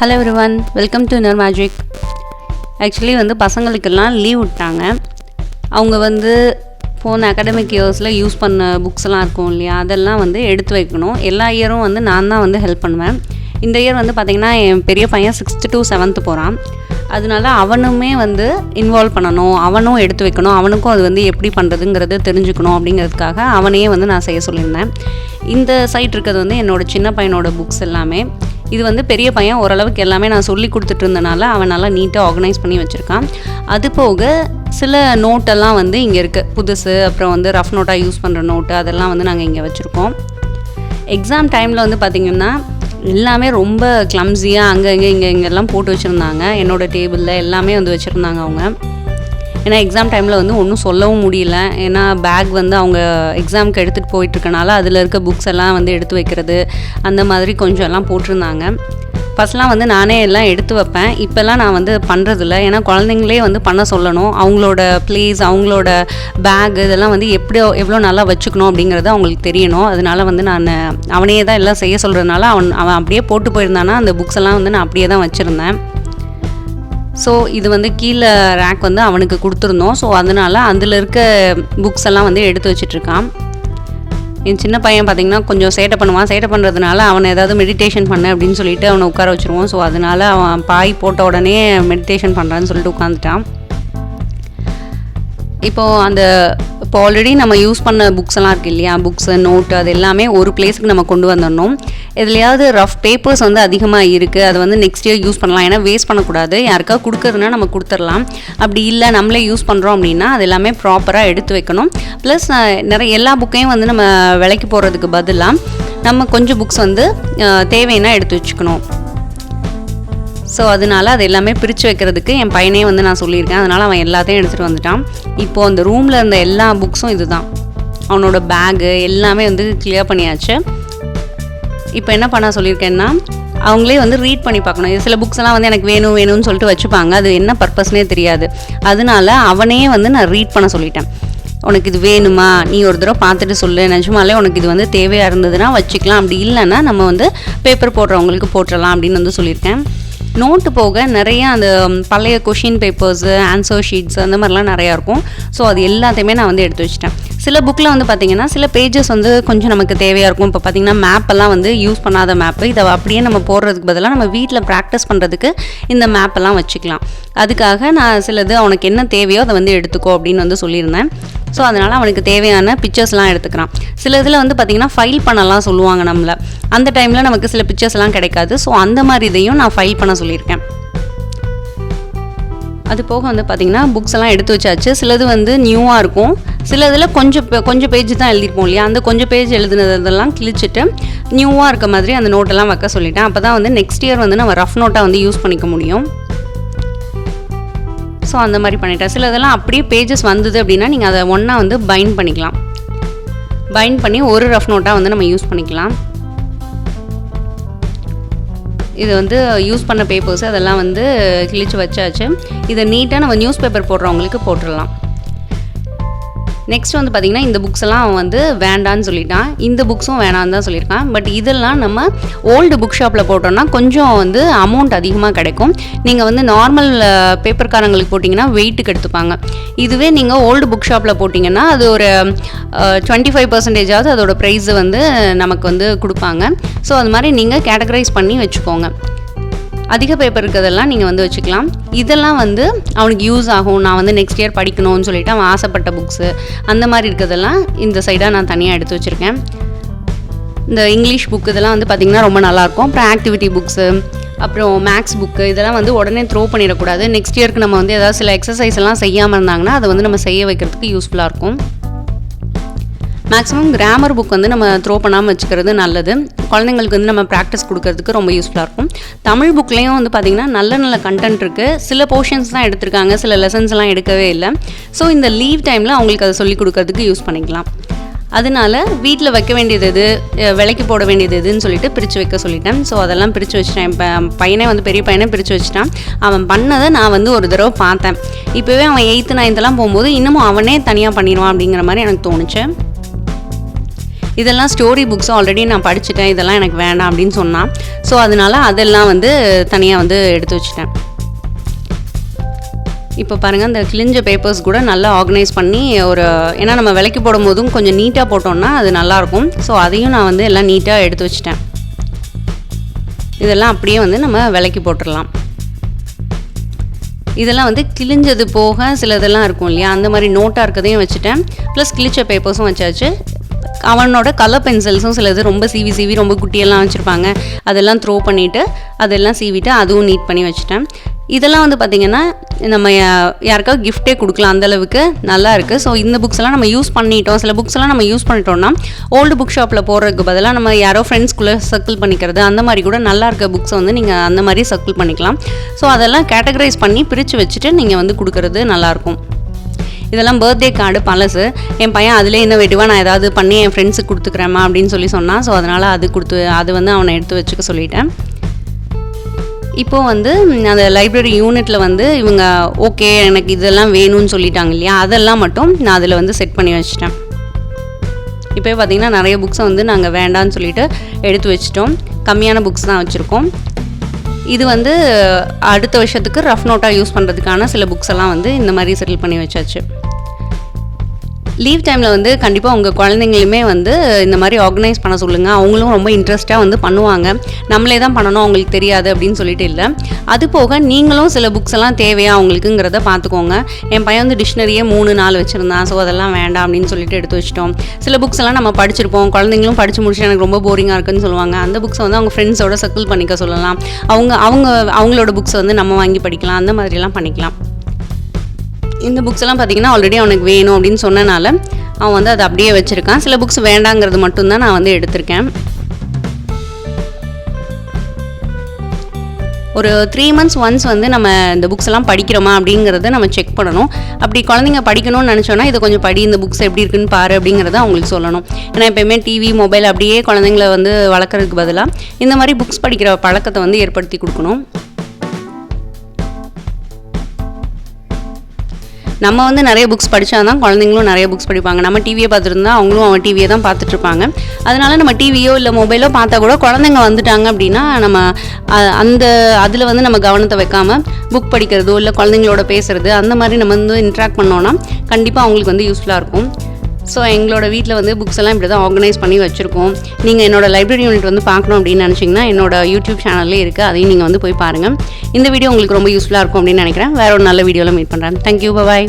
Hello everyone, welcome to inner magic. Actually பசங்களுக்கெல்லாம் leave விட்டாங்க. அவங்க போன அகாடமிக் இயர்ஸில் யூஸ் பண்ண புக்ஸ்லாம் இருக்கும் இல்லையா, அதெல்லாம் எடுத்து வைக்கணும். எல்லா இயரும் நான் தான் ஹெல்ப் பண்ணுவேன். இந்த இயர் பார்த்திங்கன்னா என் பெரிய பையன் 6th to 7th போகிறான். அதனால அவனுமே இன்வால்வ் பண்ணணும், அவனும் எடுத்து வைக்கணும், அவனுக்கும் அது எப்படி பண்ணுறதுங்கிறது தெரிஞ்சுக்கணும். அப்படிங்கிறதுக்காக அவனையே நான் செய்ய சொல்லியிருந்தேன். இந்த சைட் இருக்கிறது என்னோடய சின்ன பையனோட புக்ஸ் எல்லாமே. இது பெரிய பையன் ஓரளவுக்கு எல்லாமே நான் சொல்லி கொடுத்துட்டு இருந்தனால அவன் நல்லா நீட்டாக ஆர்கனைஸ் பண்ணி வச்சுருக்கான். அது போக சில நோட்டெல்லாம் இங்கே இருக்குது புதுசு. அப்புறம் ரஃப் நோட்டாக யூஸ் பண்ணுற நோட்டு அதெல்லாம் நாங்கள் இங்கே வச்சுருக்கோம். எக்ஸாம் டைமில் பார்த்திங்கன்னா எல்லாமே ரொம்ப கிளம்ஸியாக அங்கே இங்கெல்லாம் போட்டு வச்சுருந்தாங்க. என்னோடய டேபிளில் எல்லாமே வச்சுருந்தாங்க அவங்க. ஏன்னா எக்ஸாம் டைமில் ஒன்றும் சொல்லவும் முடியல. ஏன்னா பேக் அவங்க எக்ஸாமுக்கு எடுத்துகிட்டு போயிட்டுருக்கனால அதில் இருக்க புக்ஸ் எல்லாம் எடுத்து வைக்கிறது அந்த மாதிரி கொஞ்சம் எல்லாம் போட்டிருந்தாங்க. ஃபஸ்ட்லாம் நானே எல்லாம் எடுத்து வைப்பேன். இப்போல்லாம் நான் பண்ணுறதில்ல. ஏன்னா குழந்தைங்களே பண்ண சொல்லணும். அவங்களோட ப்ளேஸ், அவங்களோட பேக் இதெல்லாம் எவ்வளோ நல்லா வச்சுக்கணும் அப்படிங்கிறது அவங்களுக்கு தெரியணும். அதனால நான் அவனையே தான் எல்லாம் செய்ய சொல்கிறதுனால அவன் அப்படியே போட்டு போயிருந்தானா அந்த புக்ஸ் எல்லாம் நான் அப்படியே தான் வச்சுருந்தேன். ஸோ இது கீழே ரேக் அவனுக்கு கொடுத்துருந்தோம். ஸோ அதனால் அதில் இருக்க புக்ஸ் எல்லாம் எடுத்து வச்சிட்ருக்கான். என் சின்ன பையன் பார்த்திங்கன்னா கொஞ்சம் சேட்டை பண்ணுவான். சேட்டை பண்ணுறதுனால அவனை ஏதாவது மெடிடேஷன் பண்ண அப்படின்னு சொல்லிட்டு அவனை உட்கார வச்சுருவோம். ஸோ அதனால் அவன் பாய் போட்ட உடனே மெடிடேஷன் பண்ணுறான்னு சொல்லிட்டு உட்காந்துட்டான். இப்போ ஆல்ரெடி நம்ம யூஸ் பண்ண புக்ஸ் எல்லாம் இருக்குது இல்லையா, புக்ஸு நோட்டு அது எல்லாமே ஒரு பிளேஸுக்கு நம்ம கொண்டு வந்துடணும். எதுலையாவது ரஃப் பேப்பர்ஸ் அதிகமாக இருக்குது, அது நெக்ஸ்ட் இயர் யூஸ் பண்ணலாம். ஏன்னா வேஸ்ட் பண்ணக்கூடாது. யாருக்காவது கொடுக்குறதுனா நம்ம கொடுத்துடலாம். அப்படி இல்லை நம்மளே யூஸ் பண்ணுறோம் அப்படின்னா அது எல்லாமே ப்ராப்பராக எடுத்து வைக்கணும். ப்ளஸ் நிறைய எல்லா புக்கையும் நம்ம விலைக்கு போடுறதுக்கு பதிலாக நம்ம கொஞ்சம் புக்ஸ் தேவைன்னா எடுத்து வச்சுக்கணும். ஸோ அதனால் அது எல்லாமே பிரித்து வைக்கிறதுக்கு என் பையனே நான் சொல்லியிருக்கேன். அதனால் அவன் எல்லாத்தையும் எடுத்துகிட்டு வந்துட்டான். இப்போது அந்த ரூமில் இருந்த எல்லா புக்ஸும் இது தான். அவனோட பேகு எல்லாமே கிளியர் பண்ணியாச்சு. இப்போ என்ன பண்ண சொல்லியிருக்கேன்னா அவங்களே ரீட் பண்ணி பார்க்கணும். சில புக்ஸ் எல்லாம் எனக்கு வேணும்னு சொல்லிட்டு வச்சுப்பாங்க. அது என்ன பர்பஸ்னே தெரியாது. அதனால அவனே நான் ரீட் பண்ண சொல்லிட்டேன். உனக்கு இது வேணுமா, நீ ஒரு தடவை பார்த்துட்டு சொல்லு, நிஜமாலே உனக்கு இது தேவையாக இருந்ததுன்னா வச்சுக்கலாம், அப்படி இல்லைன்னா நம்ம பேப்பர் போடுறவங்களுக்கு போட்டுடலாம் அப்படின்னு சொல்லியிருக்கேன். நோட்டு போக நிறைய அந்த பழைய கொஷின் பேப்பர்ஸு, ஆன்சர் ஷீட்ஸ் அந்த மாதிரிலாம் நிறையா இருக்கும். ஸோ அது எல்லாத்தையுமே நான் எடுத்து வச்சிட்டேன். சில புக்கில் பார்த்திங்கன்னா சில பேஜஸ் கொஞ்சம் நமக்கு தேவையாக இருக்கும். இப்போ பார்த்திங்கன்னா மேப்பெல்லாம் யூஸ் பண்ணாத மேப்பு, இதை அப்படியே நம்ம போடுறதுக்கு பதிலாக நம்ம வீட்டில் ப்ராக்டிஸ் பண்ணுறதுக்கு இந்த மேப்பெல்லாம் வச்சுக்கலாம். அதுக்காக நான் சிலது அவனுக்கு என்ன தேவையோ அதை எடுத்துக்கோ அப்படின்னு சொல்லியிருந்தேன். ஸோ அதனால் அவனுக்கு தேவையான பிக்சர்ஸ்லாம் எடுத்துக்கிறான். சில இதில் பார்த்திங்கன்னா ஃபைல் பண்ணலாம் சொல்லுவாங்க நம்மளை. அந்த டைமில் நமக்கு சில பிக்சர்ஸ்லாம் கிடைக்காது. ஸோ அந்த மாதிரி இதையும் நான் ஃபைல் பண்ண சொல்லியிருக்கேன். அது போக பார்த்திங்கன்னா புக்ஸ் எல்லாம் எடுத்து வச்சாச்சு. சிலது நியூவாக இருக்கும். சில இதில் கொஞ்சம் பேஜ் தான் எழுதிருப்போம் இல்லையா, அந்த கொஞ்சம் பேஜ் எழுதுனதெல்லாம் கிழிச்சிட்டு நியூவாக இருக்க மாதிரி அந்த நோட்டெல்லாம் வைக்க சொல்லிட்டேன். அப்போ தான் நெக்ஸ்ட் இயர் நம்ம ரஃப் நோட்டாக யூஸ் பண்ணிக்க முடியும். ஸோ அந்த மாதிரி பண்ணிட்டேன். சில இதெல்லாம் அப்படியே பேஜஸ் வந்தது அப்படின்னா நீங்கள் அதை ஒன்றா பைண்ட் பண்ணிக்கலாம். பைண்ட் பண்ணி ஒரு ரஃப் நோட்டாக நம்ம யூஸ் பண்ணிக்கலாம். இது யூஸ் பண்ண பேப்பர்ஸ் அதெல்லாம் கிழிச்சு வச்சாச்சு. இதை நீட்டாக நம்ம நியூஸ் பேப்பர் போடுறவங்களுக்கு போட்டுடலாம். நெக்ஸ்ட் பார்த்திங்கன்னா இந்த புக்ஸ் எல்லாம் அவன் வேண்டான்னு சொல்லிட்டான். இந்த புக்ஸும் வேணான்னு தான் சொல்லியிருக்கான். பட் இதெல்லாம் நம்ம ஓல்டு புக் ஷாப்பில் போட்டோம்னா கொஞ்சம் அமௌண்ட் அதிகமாக கிடைக்கும். நீங்கள் நார்மல் பேப்பர்காரங்களுக்கு போட்டிங்கன்னா வெயிட்டுக்கு எடுத்துப்பாங்க. இதுவே நீங்கள் ஓல்டு புக் ஷாப்பில் போட்டிங்கன்னா அது ஒரு 25% அதோட ப்ரைஸ் நமக்கு கொடுப்பாங்க. ஸோ அது மாதிரி நீங்கள் கேட்டகரைஸ் பண்ணி வச்சுக்கோங்க. அதிக பேப்பர் இருக்கிறதெல்லாம் நீங்கள் வச்சுக்கலாம். இதெல்லாம் அவனுக்கு யூஸ் ஆகும். நான் நெக்ஸ்ட் இயர் படிக்கணும்னு சொல்லிட்டு அவன் ஆசைப்பட்ட புக்ஸு அந்த மாதிரி இருக்கிறதெல்லாம் இந்த சைடாக நான் தனியாக எடுத்து வச்சுருக்கேன். இந்த இங்கிலீஷ் புக்கு இதெல்லாம் பார்த்திங்கன்னா ரொம்ப நல்லாயிருக்கும். அப்புறம் ஆக்டிவிட்டி புக்ஸு, அப்புறம் மேக்ஸ் புக்கு இதெல்லாம் உடனே த்ரோ பண்ணிடக்கூடாது. நெக்ஸ்ட் இயருக்கு நம்ம ஏதாவது சில எக்ஸசைஸ் எல்லாம் செய்யாமல் இருந்தாங்கன்னா அதை நம்ம செய்ய வைக்கிறதுக்கு யூஸ்ஃபுல்லாக இருக்கும். மேக்ஸிமம் கிராமர் புக் நம்ம த்ரோ பண்ணாமல் வச்சுக்கிறது நல்லது. குழந்தைங்களுக்கு நம்ம ப்ராக்டிஸ் கொடுக்கறதுக்கு ரொம்ப யூஸ்ஃபுல்லாக இருக்கும். தமிழ் புக்லேயும் பார்த்திங்கன்னா நல்ல கண்டென்ட் இருக்குது. சில போர்ஷன்ஸ் தான் எடுத்திருக்காங்க, சில லெசன்ஸ்லாம் எடுக்கவே இல்லை. ஸோ இந்த லீவ் டைமில் அவங்களுக்கு அதை சொல்லிக் கொடுக்கறதுக்கு யூஸ் பண்ணிக்கலாம். அதனால வீட்டில் வைக்க வேண்டியது எது, விலைக்கு போட வேண்டியது எதுன்னு சொல்லிட்டு பிரித்து வைக்க சொல்லிட்டேன். ஸோ அதெல்லாம் பிரித்து வச்சுட்டேன். இப்போ பையனே பெரிய பையனே பிரித்து வச்சுட்டான். அவன் பண்ணதை நான் ஒரு தடவை பார்த்தேன். இப்போவே அவன் 8th 9th போகும்போது இன்னமும் அவனே தனியாக பண்ணிடுவான் அப்படிங்கிற மாதிரி எனக்கு தோணுச்சு. இதெல்லாம் ஸ்டோரி புக்ஸ் ஆல்ரெடி நான் படிச்சுட்டேன், இதெல்லாம் எனக்கு வேண்டாம் அப்படின்னு சொன்னான். ஸோ அதனால் அதெல்லாம் வந்து தனியாக வந்து எடுத்து வச்சுட்டேன். இப்போ பாருங்கள், இந்த கிழிஞ்ச பேப்பர்ஸ் கூட நல்லா ஆர்கனைஸ் பண்ணி ஏன்னா நம்ம விலைக்கு போடும் போதும் கொஞ்சம் நீட்டாக போட்டோம்னா அது நல்லாயிருக்கும். ஸோ அதையும் நான் வந்து எல்லாம் நீட்டாக எடுத்து வச்சுட்டேன். இதெல்லாம் அப்படியே வந்து நம்ம விலைக்கு போட்டுடலாம். இதெல்லாம் வந்து கிழிஞ்சது போக சிலதெல்லாம் இருக்கும் இல்லையா, அந்த மாதிரி நோட்டாக இருக்கதையும் வச்சுட்டேன். ப்ளஸ் கிழிச்ச பேப்பர்ஸும் வச்சாச்சு. அவனோட கலர் பென்சில்ஸும் சிலது ரொம்ப சீவி ரொம்ப குட்டியெல்லாம் வச்சுருப்பாங்க, அதெல்லாம் த்ரோ பண்ணிவிட்டு அதெல்லாம் சீவிட்டு அதுவும் நீட் பண்ணி வச்சுட்டேன். இதெல்லாம் வந்து பார்த்திங்கன்னா நம்ம யாருக்காவது கிஃப்டே கொடுக்கலாம், அந்தளவுக்கு நல்லா இருக்குது. ஸோ இந்த புக்ஸ் எல்லாம் நம்ம யூஸ் பண்ணிட்டோம். சில புக்ஸ் எல்லாம் நம்ம யூஸ் பண்ணிட்டோம்னா ஓல்டு புக் ஷாப்பில் போடுறதுக்கு பதிலாக நம்ம யாரோ ஃப்ரெண்ட்ஸ்குள்ளே சர்க்கிள் பண்ணிக்கிறது, அந்த மாதிரி கூட நல்லா இருக்க புக்ஸை வந்து நீங்கள் அந்த மாதிரி சர்க்கிள் பண்ணிக்கலாம். ஸோ அதெல்லாம் கேட்டகரைஸ் பண்ணி பிரித்து வச்சுட்டு நீங்கள் வந்து கொடுக்குறது நல்லாயிருக்கும். இதெல்லாம் பர்த்டே கார்டு பழசு. என் பையன் அதிலே இன்னோவேட்டிவாக நான் ஏதாவது பண்ணி என் ஃப்ரெண்ட்ஸுக்கு கொடுத்துக்கிறேம்மா அப்படின்னு சொன்னான். ஸோ அதனால் அது வந்து அவனை எடுத்து வச்சுக்க சொல்லிட்டேன். இப்போது வந்து அந்த லைப்ரரி யூனிட்டில் வந்து இவங்க ஓகே எனக்கு இதெல்லாம் வேணும்னு சொல்லிட்டாங்க இல்லையா, அதெல்லாம் மட்டும் நான் அதில் வந்து செட் பண்ணி வச்சிட்டேன். இப்போ பார்த்திங்கன்னா நிறைய புக்ஸை வந்து நாங்கள் வேண்டான்னு சொல்லிட்டு எடுத்து வச்சிட்டோம். கம்மியான புக்ஸ் தான் வச்சுருக்கோம். இது வந்து அடுத்த வருஷத்துக்கு ரஃப் நோட்டாக யூஸ் பண்ணுறதுக்கான சில புக்ஸ் எல்லாம் வந்து இந்த மாதிரி செட்டில் பண்ணி வச்சாச்சு. லீவ் டைமில் வந்து கண்டிப்பாக உங்கள் குழந்தைங்களுமே வந்து இந்த மாதிரி ஆர்கனைஸ் பண்ண சொல்லுங்கள். அவங்களும் ரொம்ப இன்ட்ரெஸ்ட்டாக வந்து பண்ணுவாங்க. நம்மளே தான் பண்ணணும், அவங்களுக்கு தெரியாது அப்படின்னு சொல்லிட்டு இல்லை. அது போக நீங்களும் சில புக்ஸ் எல்லாம் தேவையா அவங்களுக்குங்கிறத பார்த்துக்கோங்க. என் பையன் வந்து டிக்ஷனரியே 3-4 வச்சுருந்தான். ஸோ அதெல்லாம் வேண்டாம் அப்படின்னு சொல்லிட்டு எடுத்து வச்சிட்டோம். சில புக்ஸ் எல்லாம் நம்ம படிச்சிருப்போம், குழந்தைங்களும் படித்து முடிச்சு எனக்கு ரொம்ப போரிங்காக இருக்குன்னு சொல்லுவாங்க. அந்த புக்ஸை வந்து அவங்க ஃப்ரெண்ட்ஸோட சர்க்கிள் பண்ணிக்க சொல்லலாம். அவங்களோட புக்ஸை வந்து நம்ம வாங்கி படிக்கலாம், அந்த மாதிரிலாம் பண்ணிக்கலாம். இந்த புக்ஸ் எல்லாம் பார்த்திங்கன்னா ஆல்ரெடி அவனுக்கு வேணும் அப்படின்னு சொன்னனால அவன் வந்து அதை அப்படியே வச்சுருக்கான். சில புக்ஸ் வேண்டாங்கிறது மட்டும்தான் நான் வந்து எடுத்திருக்கேன். ஒரு 3 months ஒன்ஸ் வந்து நம்ம இந்த புக்ஸ் எல்லாம் படிக்கிறோமா அப்படிங்கிறத நம்ம செக் பண்ணணும். அப்படி குழந்தைங்க படிக்கணும்னு நினச்சோன்னா இதை கொஞ்சம் படி, இந்த புக்ஸ் எப்படி இருக்குன்னு பாரு அப்படிங்கிறத அவங்களுக்கு சொல்லணும். ஏன்னா எப்போயுமே டிவி மொபைல் அப்படியே குழந்தைங்கள வந்து வளர்க்குறதுக்கு பதிலாக இந்த மாதிரி புக்ஸ் படிக்கிற பழக்கத்தை வந்து ஏற்படுத்தி கொடுக்கணும். நம்ம வந்து நிறைய புக்ஸ் படித்தா தான் குழந்தைங்களும் நிறைய புக்ஸ் படிப்பாங்க. நம்ம டிவியை பார்த்துருந்தா அவங்களும் அவன் டிவியை தான் பார்த்துட்ருப்பாங்க. அதனால் நம்ம டிவியோ இல்லை மொபைலோ பார்த்தா கூட குழந்தைங்க வந்துட்டாங்க அப்படின்னா நம்ம அதில் வந்து நம்ம கவனத்தை வைக்காமல் புக் படிக்கிறதோ இல்லை குழந்தைங்களோட பேசுகிறது அந்த மாதிரி நம்ம வந்து இன்ட்ராக்ட் பண்ணோன்னா கண்டிப்பாக அவங்களுக்கு வந்து யூஸ்ஃபுல்லாக இருக்கும். ஸோ எங்களோட வீட்டில் வந்து புக்ஸ் எல்லாம் இப்படி தான் ஆர்கனைஸ் பண்ணி வச்சுருக்கோம். நீங்கள் என்னோட லைப்ரரி யூனிட் வந்து பார்க்கணும் அப்படின்னு நினச்சிங்கன்னா என்னோட யூடியூப் சேனல்லே இருக்குது, அதையும் நீங்கள் வந்து போய் பாருங்கள். இந்த வீடியோ உங்களுக்கு ரொம்ப யூஸ்ஃபுல்லாக இருக்கும் அப்படின்னு நினைக்கிறேன். வேறு ஒரு நல்ல வீடியோவில் மீட் பண்ணுறேன். தேங்க்யூ, பாய்.